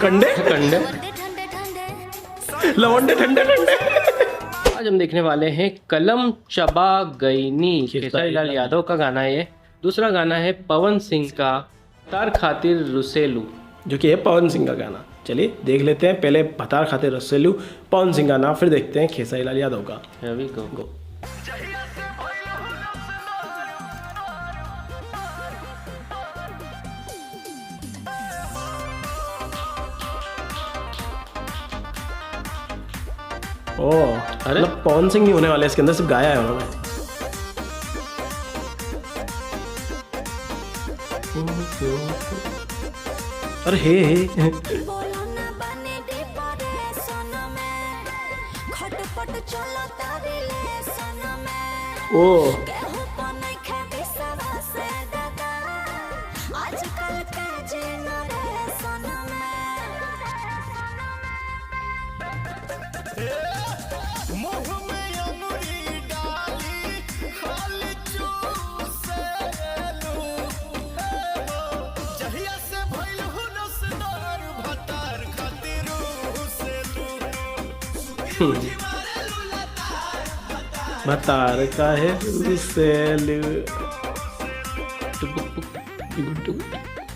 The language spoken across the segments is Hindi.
कंडे कंडे लवंडे ठंडे ठंडे। आज हम देखने वाले हैं कलम चबा गईनी, खेसारी लाल यादव का गाना है ये। दूसरा गाना है पवन सिंह का तार खातिर रुसेलू, जो कि है पवन सिंह का गाना। चलिए देख लेते हैं, पहले भतार खाते रसेलू पवन सिंह का नाम, फिर देखते हैं खेसारी लाल यादव का। Here we go. गो। ओह अरे? मतलब पवन सिंह ही होने वाले हैं इसके अंदर, सिर्फ गाया है उन्होंने। अरे हे ओ भतार का है रुसेलू।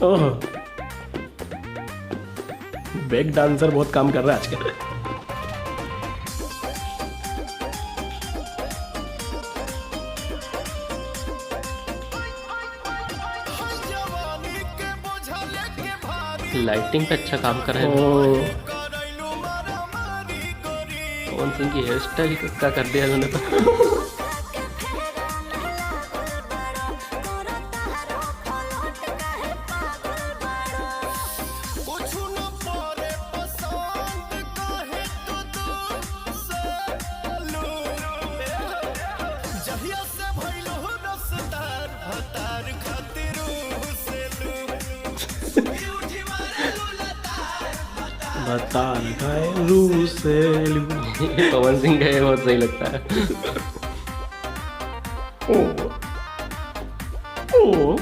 ओह बैक डांसर बहुत काम कर रहा है आजकल। लाइटिंग पे अच्छा काम कर रहे हैं। ओह पवन सिंह की हेयर स्टाइल का कर दिया उन्होंने तो। भतार का है रुसेलू। पवन सिंह का ये बहुत सही लगता है। ओह ओह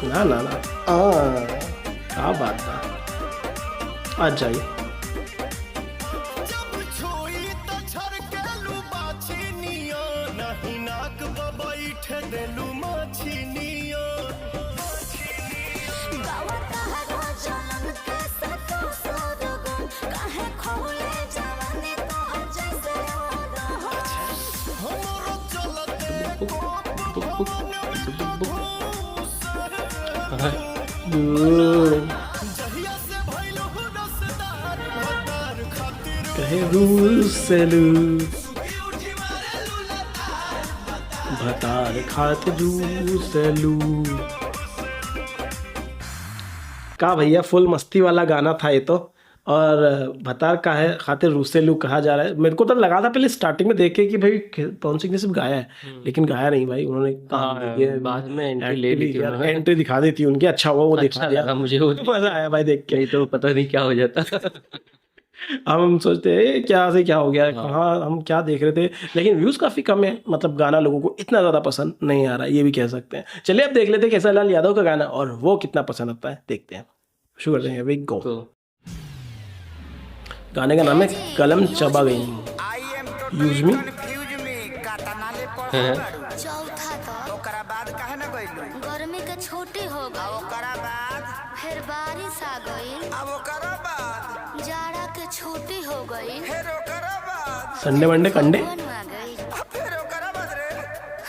ना ना ना क्या बात है। आ जाइए। कहे रुसेलू भतार खाते रुसेलू। का भैया फुल मस्ती वाला गाना था ये तो। और भतार का है खातिर रुसेलू कहा जा रहा है। मेरे को तो लगा था पहले स्टार्टिंग में देखे कि भाई पवन सिंह ने सिर्फ गाया है, लेकिन गाया नहीं भाई, उन्होंने बाद में एंट्री ले ली थी उन्होंने। एंट्री दिखा दी थी उनकी। अच्छा हुआ वो दिखा अच्छा दिया, लगा मुझे वो। मजा आया भाई देख के। नहीं तो पता नहीं क्या हो जाता। अब हम सोचते हैं क्या से क्या हो गया, कहाँ हम क्या देख रहे थे। लेकिन व्यूज काफी कम है, मतलब गाना लोगों को इतना ज्यादा पसंद नहीं आ रहा, ये भी कह सकते हैं। चलिए अब देख लेते हैं खेसारी लाल यादव का गाना और वो कितना पसंद आता है, देखते हैं। शुरू करते हैं, वी गो। गाने का नाम है कलम चबा गई। यूज मी गर्मी के छुट्टी हो गई, फिर बारिश आ गई, जाड़ा के छुट्टी हो गई, संडे मंडे कंडे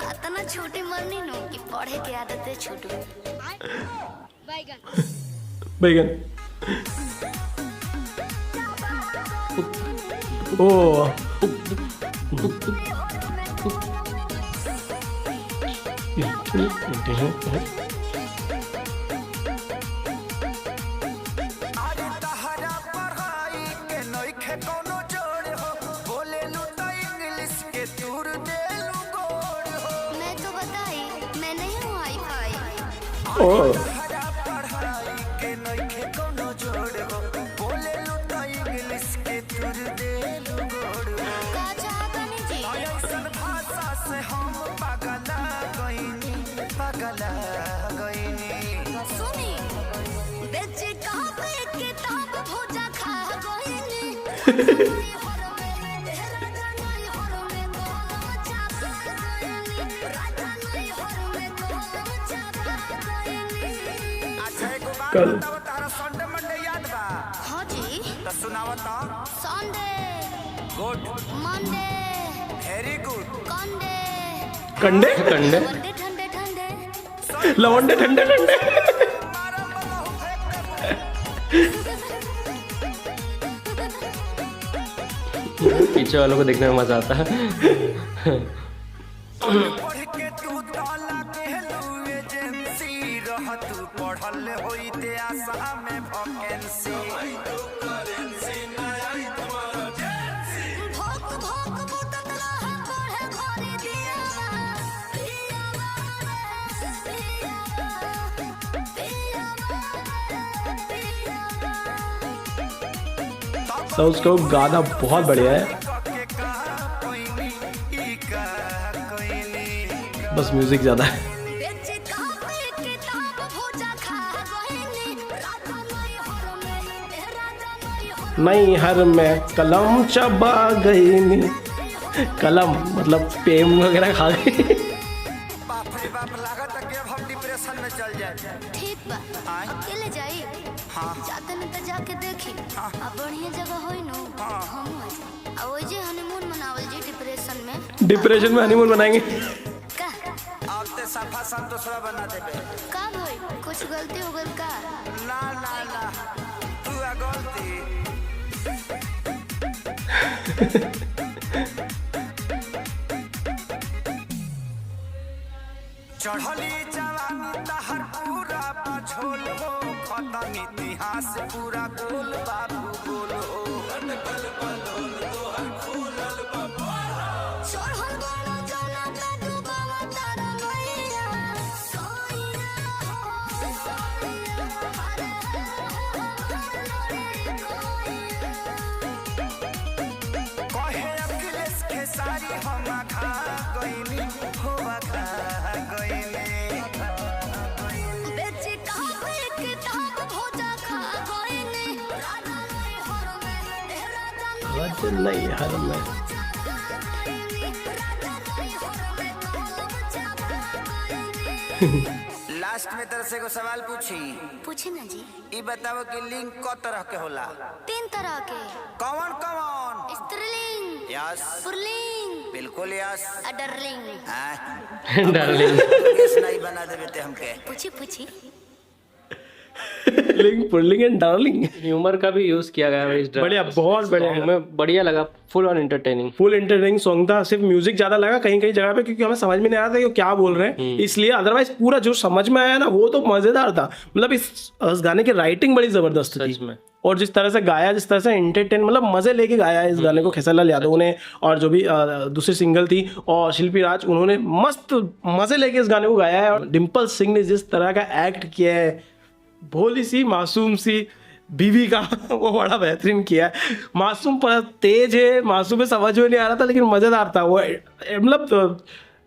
इतना छुट्टी मरनी नो कि पढ़े के आदत छूट गई। बैगन ओ मैं तो बताई मैं नहीं हूँ वाईफाई। ओ का चाहतनी जी सुनी कल संडे मंडे याद बा? हाँ जी। तो सुनावत Sunday, good, Monday, very good. कंडे, कंडे कंडे वनडे ठंडे ठंडे, लवंडे ठंडे ठंडे। पीछे वालों को देखने में मजा आता है। पढ़ के तू ताला के एजेंसी रह तू पढ़ल होई ते आशा में वैकेंसी। भोक भोक बुतत रहे पढ़े घरे दिया, पिया सो उसका गाना बहुत बढ़िया है, बस म्यूजिक ज्यादा है। बेच कापे किताब भोजा खा गइनी, राजा नहीं हर में, राजा नहीं हर नहीं हर में कलम चबा गई नी, कलम मतलब पेम वगैरह खा गई। बाप रे बाप, लागत है कि अब हम डिप्रेशन में चल जाए। ठीक बा। अकेले जाई? हाँ। जाते न त जाके देखी। हाँ। अब बढ़िया जगह होई नु। हाँ। हम आ ओइ जे हनीमून मनावल जी डिप्रेशन में। डिप्रेशन में हनीमून मनाएंगे। का अब ते सफा संतोषवा बना देबे। का भई? कुछ गलती हो गइल का? ना ना ना, तू आ गलती। चढ़ली जवानी तहर पूरा पछोल हो, खत्म इतिहास पूरा गोल बाबू गोल हो। चढ़ल बाड़ा जना त डुबावा तारा नैया, सोइया हो, सोइया, अरे कहे अखिलेश खेसारी हम खा गइनी, हो खा गइनी। बेच कापे किताब भोजा खा गइनी, राजा नहीं हर में, राजा नहीं नहीं हर में लास्ट में तरह से को सवाल पूछी, पूछे ना जी। ई बताओ कि लिंग क तरह के होला? 3 तरह के। कौन कौन? स्त्रीलिंग, यस, पुल्लिंग, बिल्कुल यस। अडरलिंग। हाँ, डार्लिंग केस नहीं बना देबे ते हमके। पूछी पूछी। लिंग पुल्लिंग एंड डार्लिंग। ह्यूमर का भी यूज किया गया है इस ड्रामा बढ़िया, बहुत बढ़िया। में बढ़िया लगा, full on entertaining. Full entertaining song था, सिर्फ म्यूजिक ज्यादा लगा कहीं कहीं जगह पे, क्योंकि हमें समझ में नहीं आ रहा था कि क्या बोल रहे हैं, इसलिए। अदरवाइज पूरा जो समझ में आया ना वो तो मजेदार था। मतलब इस गाने की राइटिंग बड़ी जबरदस्त सच थी, में। और जिस तरह से गाया, जिस तरह से एंटरटेन, मतलब मजे लेके गाया है इस गाने को खेसारीलाल यादव ने। और जो भी दूसरी सिंगल थी और शिल्पी राज, उन्होंने मस्त मजे लेके इस गाने को गाया है। और डिम्पल सिंह ने जिस तरह का एक्ट किया है, भोली सी मासूम सी बीवी का, वो बड़ा बेहतरीन किया है। मासूम पर तेज है, मासूम में समझ में नहीं आ रहा था लेकिन मज़ेदार था वो। मतलब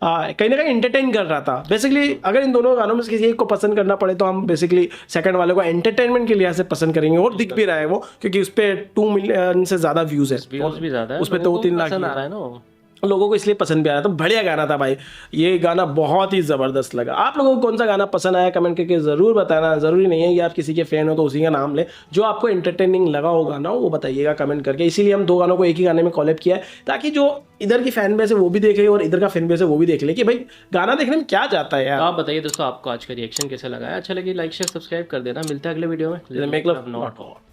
कहीं ना कहीं एंटरटेन कर रहा था बेसिकली। अगर इन दोनों गानों में से किसी एक को पसंद करना पड़े तो हम बेसिकली सेकंड वाले को एंटरटेनमेंट के लिहाज से पसंद करेंगे, और दिख भी रहा है वो, क्योंकि उस पर 2 मिलियन से ज़्यादा व्यूज़ है। व्यूज भी ज्यादा है, उस पे लोगों को 2-3 लाख पसंद आ रहा है ना वो। लोगों को, इसलिए पसंद भी आ रहा था। बढ़िया गाना था भाई, ये गाना बहुत ही ज़बरदस्त लगा। आप लोगों को कौन सा गाना पसंद आया कमेंट करके ज़रूर बताना। ज़रूरी नहीं है कि आप किसी के फैन हो तो उसी का नाम ले, जो आपको एंटरटेनिंग लगा हो गाना वो बताइएगा कमेंट करके। इसीलिए हम 2 गानों को एक ही गाने में कॉलेब किया है, ताकि जो इधर की फैन बेस है वो भी देखे और इधर का फैन बेस है वो भी देख ले कि भाई गाना देखने में क्या जाता है यार। आप बताइए दोस्तों, आपको आज का रिएक्शन कैसा लगा? अच्छा लगे लाइक शेयर सब्सक्राइब कर देना। मिलता है अगले वीडियो में। Make love not war.